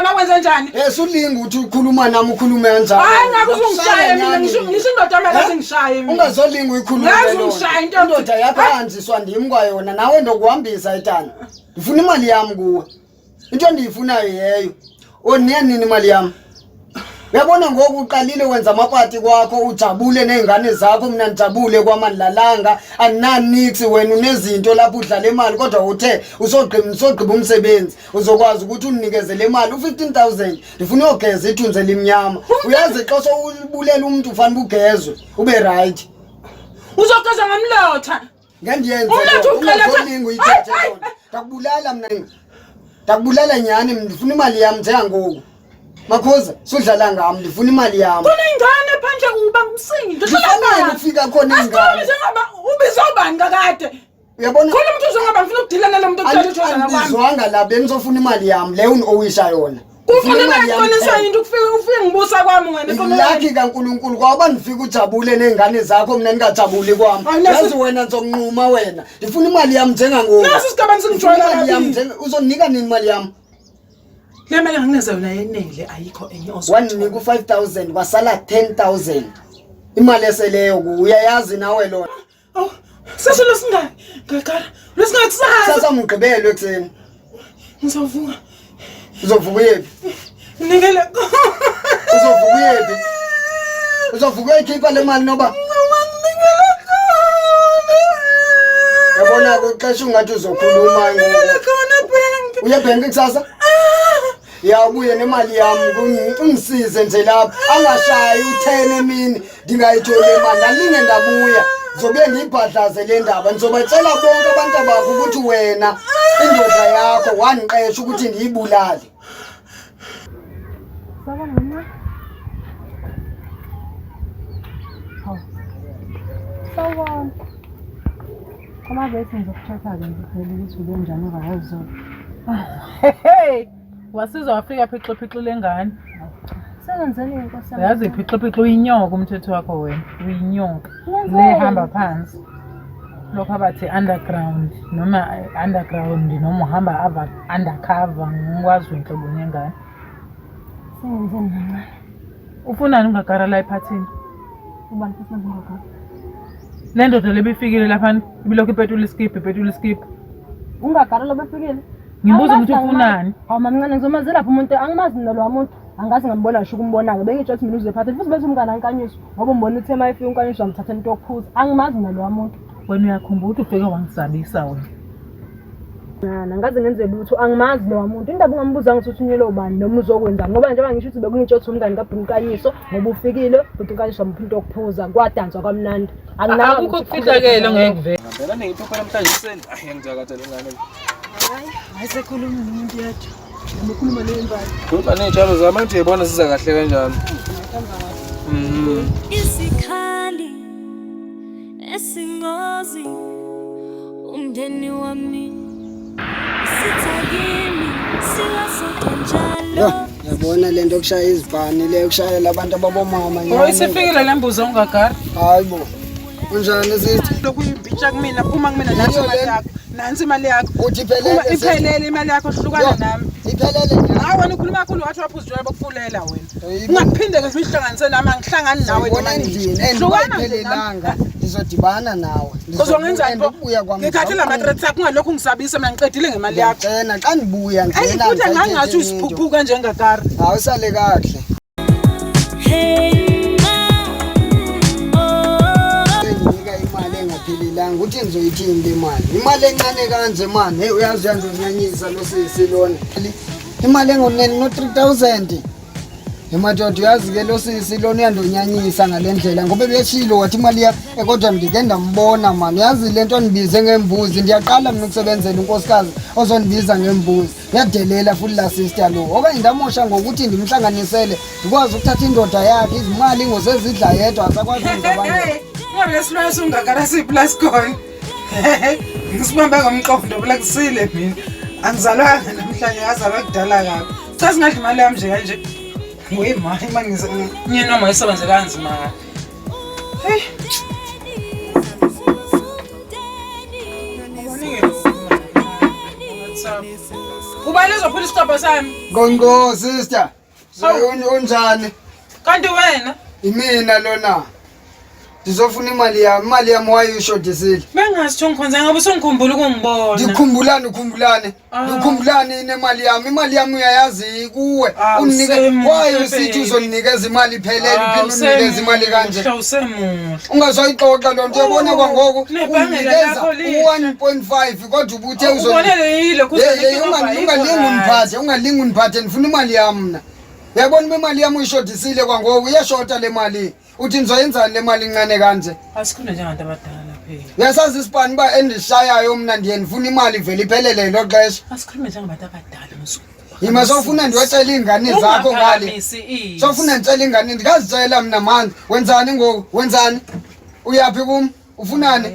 Wawenza njani? Ulinga ukuthi ukhuluma nami ukhulume kanjani. Hayi ngakuzungishaya mina ngisho indoda yami akazingishaya mina. Ungazolinga uyikhuluma lona. Ngazungishaya indoda yakho hanjiswa ndim kwayona nawe ndokuhambisa etana. Ngifuna imali yami kuwe. Into endiyifunayo yeyo. Oniya nini imali yami? Uyabona ngoku uqalile wenza amapati kwakho ujabule nezingane zakho mina ngijabule kwaMandlalanga anani nix wena unezinto lapho udlala imali kodwa uthe usogqiba umsebenzi uzokwazi ukuthi uninikeze le mali u15000 ndifuna uyogeza ithunze limnyama uyazi xa sobulela umuntu ufanele ugezwe ube right uzogeza ngamlotha ngendiyenze ngolinga uyithethe yona takubulala mina takubulala nyani ndifuna imali yami njengoku Makhoza sudlala ngami ndifuna imali yami. Kunengane phandle kuba ngumsindo. Kufanele ufika khona ingane. Asibona ubizobani kakade. Uyabona? Khona umuntu uzongaba ngifuna ukudila nalomuntu okuthanda uJoza ngabami. Angizwanga la bengizofuna imali yami le unowisha yona. Kufanele ngaqonisa into ufike ngibusa kwami wena khona. Lucky kaNkulunkulu kwaba ndifika ujabule nezingane zakho mina ngingajabuli kwami. Yazi wena ngizokunquma wena. Ndifuna imali yami njengangoku. Nasi sigabani singijwayela kabi. Uzonika nini imali yami? Le mali ngineze yona yenele ayikho enye wanika u5000 wasala 10000 imali eseleyo uyayazi nawe lona sesilo singaki ngakara lesingathi sasa mgqibelo ekseni ngizovuka uzovuka yephi nikele uzovuka yephi uzovuka ikhipha le mali noba yabona kuxesha ungathi uzokhuluma uye bank kusasa yabuye nemali yami ungisize nje lapha angashayi u10 emini ngingayithola imali ngalinge ndabuya zobe ngibhadlaze le ndaba ngizobatshela bonke abantu abakho ukuthi wena indoda yakho waniqesha ukuthi ngiyibulale Baba mama Sawa Kama bethi ngizokuthatha ke ngivele ukuthi ube njani ngazo hey Wasiza wafika phixo lengane. Senzeni inkosi yami. Yazi phixo uyinyoka umthetho wakho wena. Uyinyoka. Lehamba phansi. Lokho abathi underground noma underground noma uhamba undercover ngikwazi inhlobo nyengane. Senzeni mama. Ufunani ungakara la ephathini? Ubani futhi ngakho. Le ndoda lebifikile lapha ibilokhu ipetrol skip. Ungakara lo befikile. Ngibuza ukuthi ufunani? Hawu mamncane ngizomazela lapha umuntu angimazi nalo muntu angazi ngambona ngisho ukumbona ke bengitsho mina uzephatha futhi bethi umngane ankanyiswa ngoba umbona uthema ifika unkanyiswa ngithatha into yokuphuza angimazi nalo muntu wena uyakhumbula ukuthi ufike wangisabisa wena. Ngaze ngenze lutho angimazi lo muntu indaba ungambuza ukuthi uthunyelwe ubani noma uzokwenza ngoba njengoba ngisho ukuthi bekunitshothi umngani kaBhunkanyiso ngoba ufikile uBhunkanyiso umphinto okuphuza kwadanswa kamnandi anginawo Akukho ukufihlakela ngeke vele. Ngempela nengiphophela namhlanje iseni. Ngiyakathala ngane. hayi sekhuluma umuntu yethu ngikhuluma nembali Kodwa nezitshalo zami ngithi yebona siza kahle kanjalo. Isikhali esingozi umndeni wami sithakimi siwasoke njalo. Yabona lento kushaya izibhani le kushayela abantu ababomama Oh isifikile lembuzo ungagari. hayibo kunjani sithi Lokuyibhicha kumina phuma kumina nathi imali yakho. Nansi imali yakho. uthi iphelele Iphelele imali yakho hlukana nami. iphelele Hayi wena ukhuluma kakhulu wathi waphuzwa bokufulela wena. Ungaphinde ke sihlanganise nami angihlangani nawe wena endini endiphelelanga ngizodibana nawe Uzongenzani pho? Ngikhathi la matrets akho ngalokho ngisabisa mina ngiqedile ngemali yakho. ngiyacela xa ndibuya ngicela Futhi ngangathi usiphuphuka njengakari. hawu sale kahle Hey ma, oh, enginika imali engaphelelanga uthi ngizoyithini le imali encane kanje mani hey uyazi uyandonyanyisa lo sisilona imali engoneni no 3000 emadoda uyazi ke lo sisilona uyandonyanyisa ngalendlela ngoba beshilo wathi imali ya kodwa ndike ndambona mani uyazi lento nibize ngembuzi ndiyaqala mina ukusebenzela unkosikazi ozonibiza ngembuzi yadelela futhi la sister lo okanye ndamosha ngokuthi ndimhlanganisele ndikwazi ukuthatha indoda yakhe izimali ngosezidla yedwa asakwazi ngabanye Ngabe lesilwana sungakara siplus khona. Ngisibambe ngomqondo phela kusile mina. Angizalwanga namhlanje ngazalwa kudala kabi. Cha singadla imali yami nje kanje. Wema imali ngiyena noma isebenze kanzima. Hey. Ubani ezophula isitobho sami? Ngongo sister unjani Kanti wena? imina lona ndizofuna imali yami wayishodisile Bengasitsho ngikhonza ngabe usungikhumbula ukungibona. ndikhumbulani imali yami uyayazi kuwe unike waye usithi uzonikeza imali iphelele uphinde unikeze imali kanje ungazoyixoxa lo nto yabona kwangoku unikeza 1.5 kodwa ubuthe ungalingi uniphathe ndifuna imali yami mna yabona imali yami uyishodisile kwangoku iyashota le mali uthi nizoyenzani le mali incane kanje asikhona njengabantu abadala phela yasazi isipani ba endishayayo mna ndiye ndifuna imali vele iphelele lo xesha asikhulume njengabantu abadala musuku ima sofuna ndiyocela ingane zakho ngale sofuna ndicela ingane ndikazicela mna manje wenzani ngoku wenzani uyaphi kum ufunani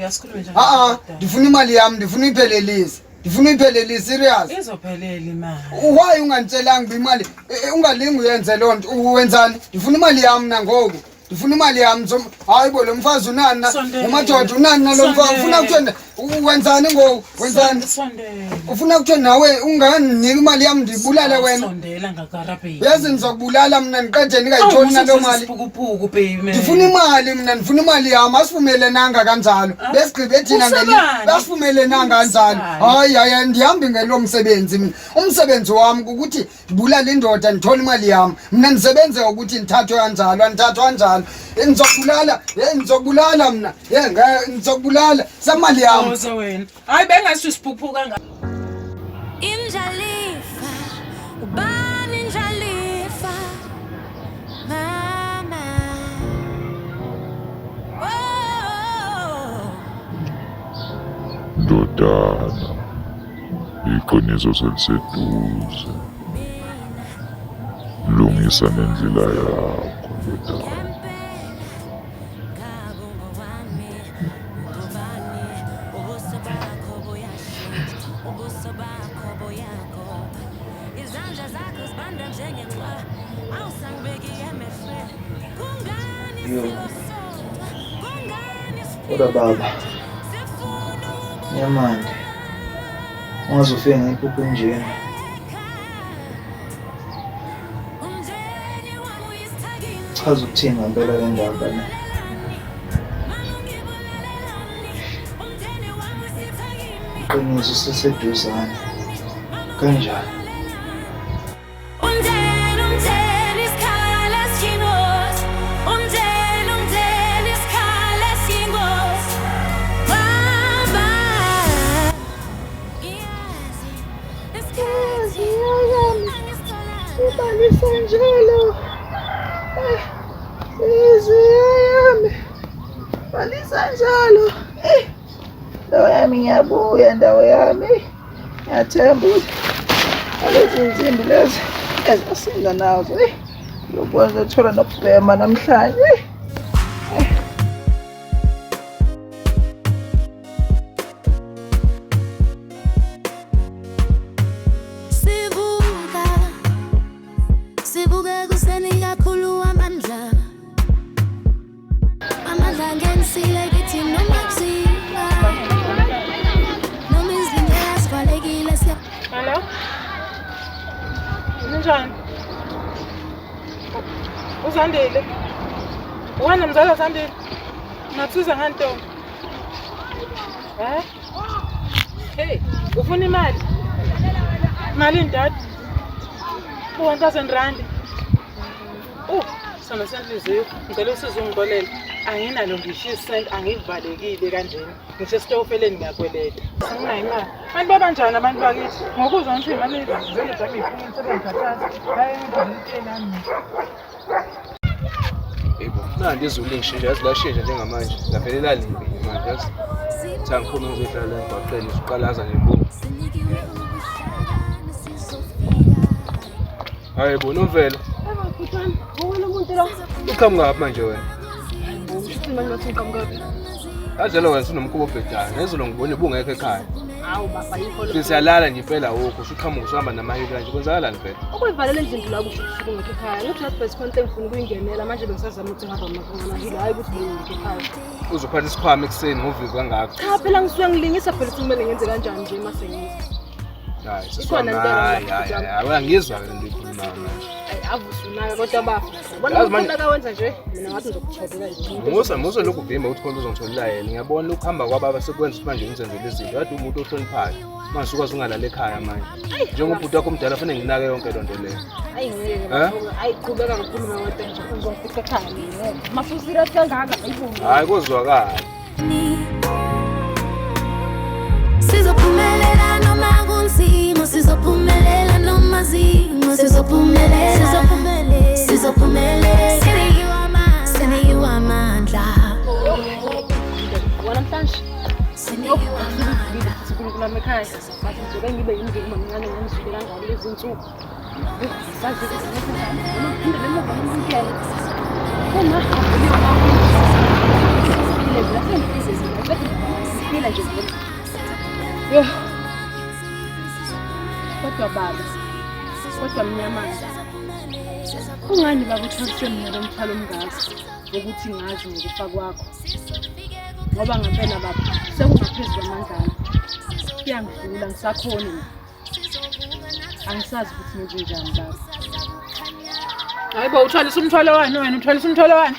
ndifuna imali yami ndifuna iphelelise serious izophelela imali why unganditshelanga imali ungalingi uyenze loo nto wenzani ndifuna imali yami nangoku ndifuna imali yami hayibo lo mfazi unani umadoda unani nalo mfazi ufuna kuthenda wenzani ngoku wenzani ufuna kuthenda nawe ungandinika imali yami ndibulale wena yazi ndizokubulala mna ndiqede ndingayitholi nalo mali ndifuna imali mna ndifuna imali yami asivumelenanga kanjalo besigqibe thina basivumelenanga kanjalo hayi ndihambi ngelo msebenzi mina umsebenzi wami ukuthi ndibulale indoda ndithole imali yami mna ndisebenze ukuthi ndithathwe kanjalo andithathwa kanjalo ngizokubulala mna ngizokubulala samali yami wena hayi bengathi siphuphuka nga Indlalifa, ubani indlalifa, mama. Oh. Ndodana, iqiniso seliseduze. Lungisa nendlela yakho, ndodana. Oda baba Nyamande ungazofika ngempuphu njena chaza ukuthini ngempela le ndaba le iqiniso siseduzane kanjani Umdeni isikhala singos nami ngiyabuya ndawo yami. Ngiyathemba ukuthi lezi nsimbi lezi ezasinda nazo. Ngiyokwazi ukuthola nokubhema namhlanje. Sivuka kuseni kakhulu amandla ngenisile kithi noma kuzinga noma izinto ezivalekile Hello? Ninjani? Uzandile? Wena mzala Zandile? Ngathuza ngantombi. Hey, ufuna imali? Imali ndad? 1000 rand. Sona senhliziyo, ngicela usizo ungibolele. Anginalo ngisho isent, angivalekile kanjena. Ngisho esitofeleni ngiyakweleta. Anginayo imali. Abantu babanjani abantu bakithi? Ngokuzwa ngithi imali izele zami iphuma umsebenzi kathathu. Hayi ngidlulile nami. Yebo, manje izulu lishintsha, yazi lashintsha njengamanje. Laphelela limbi manje, yazi. Sangikhona ngizohlala emgwaqeni, uqalaza nembuko. Hayi bo, Novelo. Kutani, wena umuntu lo. Uqhamuka ngaphi manje wena? Uthi manje uqhamuka ngaphi? Azelo wena sinomkhubo obhedana, nezolo ngibone ubungekho ekhaya. Hawu baba yikho lo. Siyalala nje impela wokho, usuqhamuka usihamba namahili kanje, kwenzakalani phela? Ukuyivalela endlini la kusho ukuthi ungekho ekhaya. Ngithi last best content ngifuna ukuyingenela manje bengisazama ukuthi ngihamba amahili hayi ukuthi ngingekho ekhaya. Uzophatha isikhwama ekuseni ngovivi kangaka. Cha phela ngisuke ngilingisa phela ukuthi kumele ngenze kanjani nje mase ngithi. Hayi, Ikhona into hayi, angizwa ke lento ikhulumayo manje. Avusunaka kodwa bafa. Bona umuntu akawenza nje mina ngathi ngizokutholela nje. Musa lokhu uvimba ukuthi khona uzongitholela yena. Ngiyabona lokhu hamba kwababa sekwenza ukuthi manje ngizenzele izinto. Kade umuntu ohloniphayo. Manje ukwazi ungalala ekhaya manje. Njengobhuti wakho omdala fanele nginake yonke lonto leyo. Hayi ngeke. Hayi qhubeka ngokukhuluma kodwa nje uzongifika ekhaya mina. Mafusira kangaka ayibona. Hayi kozwakala. Sizophumelela noma kunzima, sizophumelela noma zima, sizophumelela, sizophumelela. Siniyiwa amandla. Wanamhlanje sikhuluma ekhaya bathi nje ngibe yimngeni mamncane ngizwile kangaka lezi insuku sazi ukuthi noma phinde lemuva ngimkele uma yo kodwa baba kodwa mnyamana ungani bakutholiswe mina lomthwalo omngaka ukuthi ngazi ngokufa kwakho ngoba ngempela baba sekungaphezulu amandla ami kuyangidlula ngisakhona angisazi ukuthi ngenze njani baba. Hayibo uthwalisa umthwalo wani wena uthwalisa umthwalo wani?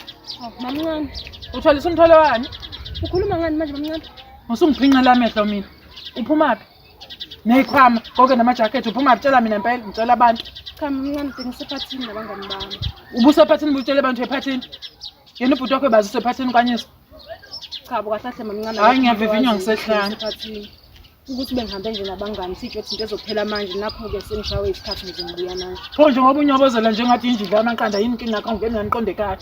Mamncane Uthwalisa umthwalo wani? ukhuluma ngani manje mamncane? Usungiphinqa lamehlo mina. Uphuma phi? Neyikhwama konke namajacket uphuma phi? Tshela mina impela ngitshela abantu. Cha mamncane ngisephathini nabangani bami. Ubusephathini butshela abantu ephathini. Yena ubhuti wakho bazi usephathini kanyisa. Cha bokahlahle mamncane. Hayi ngiyavivinywa ngisehlanga. Ukuthi bengihambe nje nabangani sithi izinto ezophela manje nakho ke sengishawe isikhathi nje ngibuya manje. Pho nje ngoba unyobozela njengathi injidla yamaqanda yini inkinga yakho ngene nganiqonde kahle.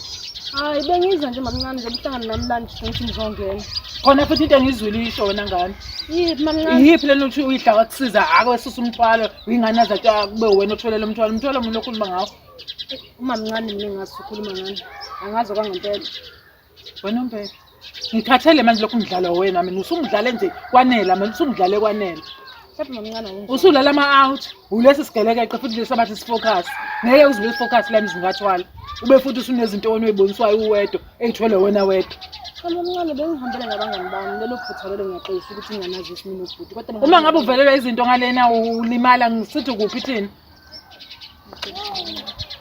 Hayi bengiza nje mamncane nje uhlangana nami lanje ngithi ngizongena. Khona futhi into engizwile isho wena ngani? Yiphi mamncane? Yiphi lento uthi uyihla kwakusiza ake wesusa umthwalo uyingane azathi kube wena otholela umthwalo. Umthwalo umuntu okhuluma ngawo. Mamncane mina ngazi ukhuluma ngani. Angazi kwangempela. Wena umpela. Ngikhathele manje lokhu umdlalo wena mina usungidlale nje kwanela mina usungidlale kwanela. Kodwa mamncane wonke. Usulala ama-out ulesi sigelekeqe futhi lesabathi sifocus. Ngeke uzibe focus la mzingathwala. Ube futhi usunezinto onoyiboniswayo uwedwa eyithwele wena wedwa. Cha mamncane bengihambele nabangani bami lelo phutha lelo ngiyaqolisa ukuthi nginganazi isimo ubhuti kodwa Uma ngabe uvelelwa izinto ngalena ulimala ngisithi kuphi thina?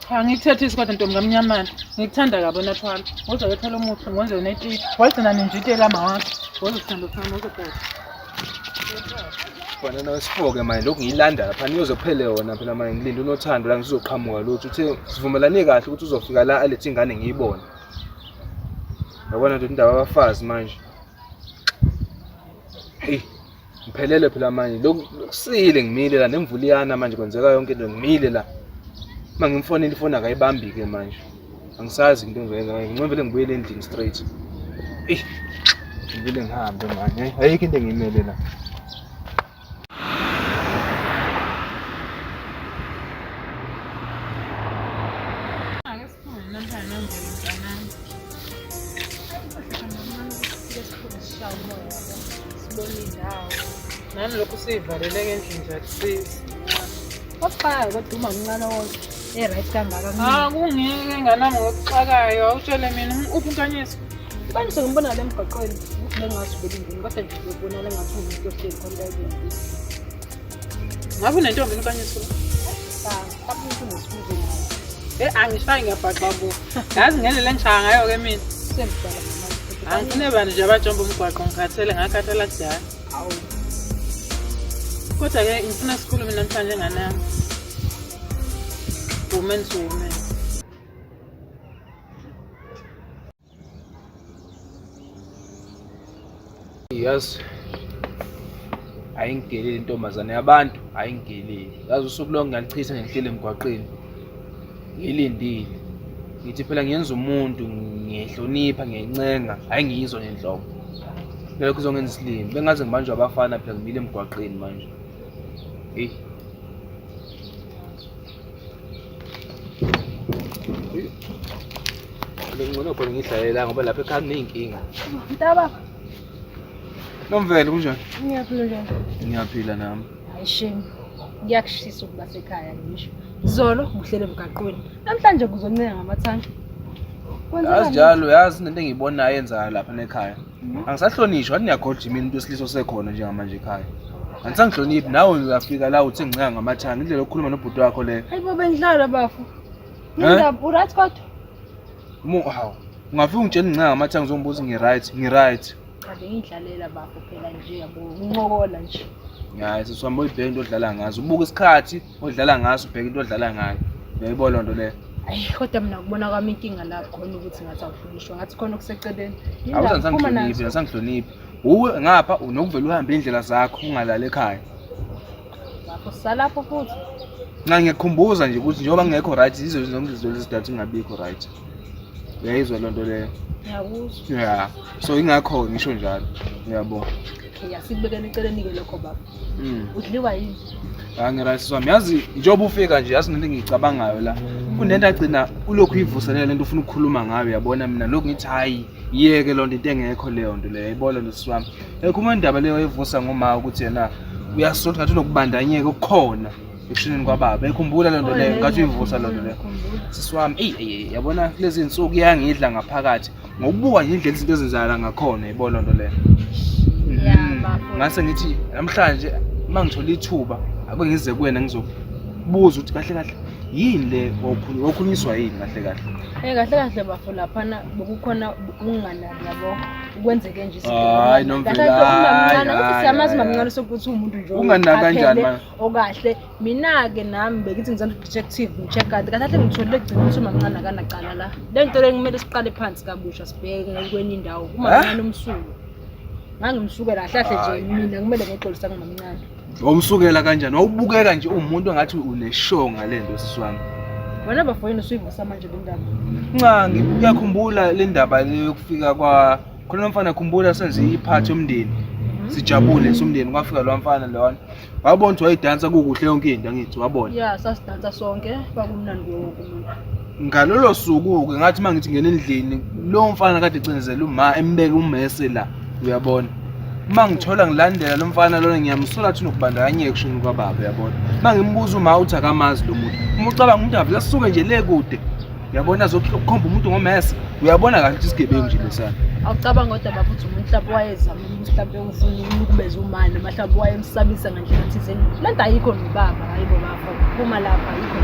Cha ngikuthethisa kodwa ntombi kamnyamana. Ngikuthanda kabi nathwala. Ngoze wethola umuthi ngenze neti. Wagcina nenjitela mawakhe. Ngoze sithando sami uzobheka. Bona nawe sifoke manje lokhu ngiyilanda lapha niyozophele yona phela manje ngilinde unothando la ngizoqhamuka lutho uthe sivumelane kahle ukuthi uzofika la alethi ingane ngiyibone. Yabona nje indaba abafazi manje. Ngiphelele phela manje lokusile ngimile la nemvuliyana manje kwenzeka yonke into ngimile la. Mangimfonela ifoni akayibambi ke manje. Angisazi into engizoyenza manje ngicela ngibuyele endlini straight. ngivele ngihambe manje. Ayikho into engimele la. Ake siphume namhlanje nomvelo mntanami. Sibona indawo. Nani lokhu siyivaleleke endlini nje akusizi. Wasifaka kodwa uma mncane wonke. Right kangaka. Kungeke nganami ngokuxakayo. Awutshele mina uphi unkanyisa. Manje sengibona le mgaqweni ukuthi bengasiveli indini kodwa nje ngibona lengathi umuntu ohleli khona la. Ngabe unentombi unkanyisa la? Kaphuzu nesifuzo nayo. Angishayi ngiyabhaxa bo. Yazi ngendlela engishaya ngayo ke mina. Sembhala manje. Angifune bani nje abajomba umgwaqo ngikhathele ngakhathala kudala. Awu. Kodwa ke ngifuna sikhulume namhlanje nganami. Woman to woman. Yazi ayingeleli intombazane yabantu ayingeleli. Yazi usuku lonke ngalichitha ngihlele emgwaqeni. Ngilindile. Ngithi phela ngiyenza umuntu ngihlonipha ngiyencenga ayingizwa nenhlobo. Lokho kuzongenza isilimi. Bengaze ngibanjwe abafana phela ngimile emgwaqeni manje. Hey. Ngibona khona ngihlalela ngoba lapha ekhaya kuneyinkinga. Mntaba. Nomvelo kunjani? Ngiyaphila njani? Ngiyaphila nami. Hayi shame. Ngiyakushisa ukuba sekhaya ngisho. Zolo ngihlele emgaqweni. Namhlanje kuzoncenga ngamathanga. Yazi njalo yazi into engiyibonayo yenzayo lapha nekhaya. Angisahlonishwa wathi ngiyagoja mina into esiliso sekhona njengamanje ekhaya. Angisangihloniphi nawe uyafika la uthi ngincanga ngamathanga indlela yokukhuluma nobhuti wakho le. Hayibo bengidlala bafu. Indaba uright kodwa? Hawu. Ungafika ungitshela ngincanga ngamathanga uzongibuza ngi-right. Cha bengidlalela bafu phela nje yabo uncokola nje. Ya sisihamba uyibheke into odlala ngazo. Ubuka isikhathi odlala ngaso ubheke into odlala ngayo. Uyayibona lonto le. Ayi kodwa mina kubona kwami inkinga la khona ukuthi ngathi awuhlonishwa ngathi khona okuseceleni. Awusangihloniphi, asangihloniphi. Uwe ngapha unokuvela uhambe indlela zakho ungalala ekhaya. Lapho salapho futhi. Ngiyakhumbuza nje ukuthi njengoba ngekho right izo zonke izinto ezidathi ngabikho right. Uyayizwa lonto leyo. Ngiyakuzwa. Yeah. So ingakho ngisho njalo. Ngiyabona. Okay, asikubekeni eceleni ke lokho baba. Udliwa yini? Right sami yazi njengoba ufika nje yazi nento engicabangayo la. Kunento agcina ulokhu ivuselela lento ufuna ukukhuluma ngayo yabona mina lokhu ngithi hayi yeke lonto into engekho leyo nto leyo yayibona lo siswami. Kuma indaba leyo evusa ngoma ukuthi yena uyasothi ngathi unokubandanyeka ukukhona ekushoneni kwababa. Ekhumbula lonto leyo ngathi uyivusa lonto leyo. Siswami yabona lezi insuku iyangidla ngaphakathi ngokubuka nje indlela izinto ezenzala ngakhona yayibona lonto leyo. Ngase ngithi namhlanje mangithola ithuba akungize kuwena ngizobuza ukuthi kahle kahle yini le wokhulunyiswa yini kahle kahle. Kahle kahle bafo lapha bokukhona ukunganani yabo ukwenzeke nje izinto. Hayi nomvela. Ukuthi siyamazi mamncane sokuthi umuntu nje unganaka kanjani manje. Okahle mina ke nami bekithi ngizandu detective ngicheck kanti kahle ngitholile egcina ukuthi mamncane akanacala la. Le nto le ngimele siqale phansi kabusha sibheke ngakwenye indawo kumamncane umsuku. Ngangimsukela kahle nje mina kumele ngixolisa ngimamncane. Womsukela kanjani? Wawubukeka nje umuntu ongathi uneshonga lento siswami. Wena bafowenu usivusa manje le ndaba. Nca ngiyakhumbula le ndaba le yokufika kwa khona umfana khumbula senze iphathi yomndeni. Sijabule somndeni kwafika lo mfana lona. Wabona ukuthi wayidansa kukuhle yonke into ngithi wabona. Yeah, sasidansa sonke kwakumnandi wonke umuntu. Ngalolo suku ke ngathi mangithi ngene endlini lo mfana kade ecinezela uma embeke ummese la uyabona. Mangithola ngilandela lo mfana lona ngiyamsola ukuthi unokubandakanyeka kushini kwababa uyabona. Mangimbuza uma uthi akamazi lo muntu. Uma ucabanga umuntu avela sisuke nje le kude. Uyabona zokukhomba umuntu ngomese. Uyabona kahle ukuthi isigebengu nje lesana. Awucabanga kodwa bafuthi umuntu mhlawumbe wayezama mhlawumbe ufuna ukubeza umani mhlawumbe wayemsabisa ngandlela thizeni. Lento ayikho nobaba hayibo bafo. Uma lapha ayikho.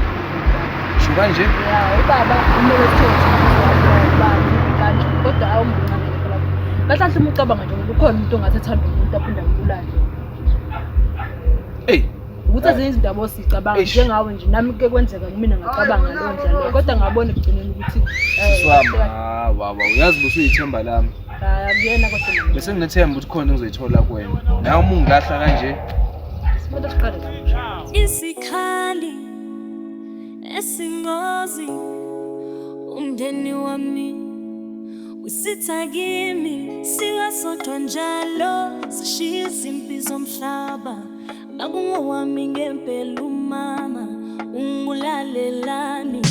Shuka nje? Yeah, ubaba umele thothi ubaba kanje kodwa awumbungane phela. Kahle umuntu ucabanga nje ukuthi ukhona umuntu ongathathanda umuntu aphinda ambulale. Ukuthi ezinye izinto abosicabanga njengawe nje nami ke kwenzeka kumina ngacabanga lo ndlela kodwa ngabona ekugcineni ukuthi wow uyazi busuyithemba lami. Akuyena kodwa bese nginethemba ukuthi khona ngizoyithola kuwena. Nawe uma ungilahla kanje simoto siqale kabusha. Isikhali esingozi umndeni wami usitha kimi sikasodwa njalo sishiya izimpi zomhlaba akungowami ngempela umama ungulalelani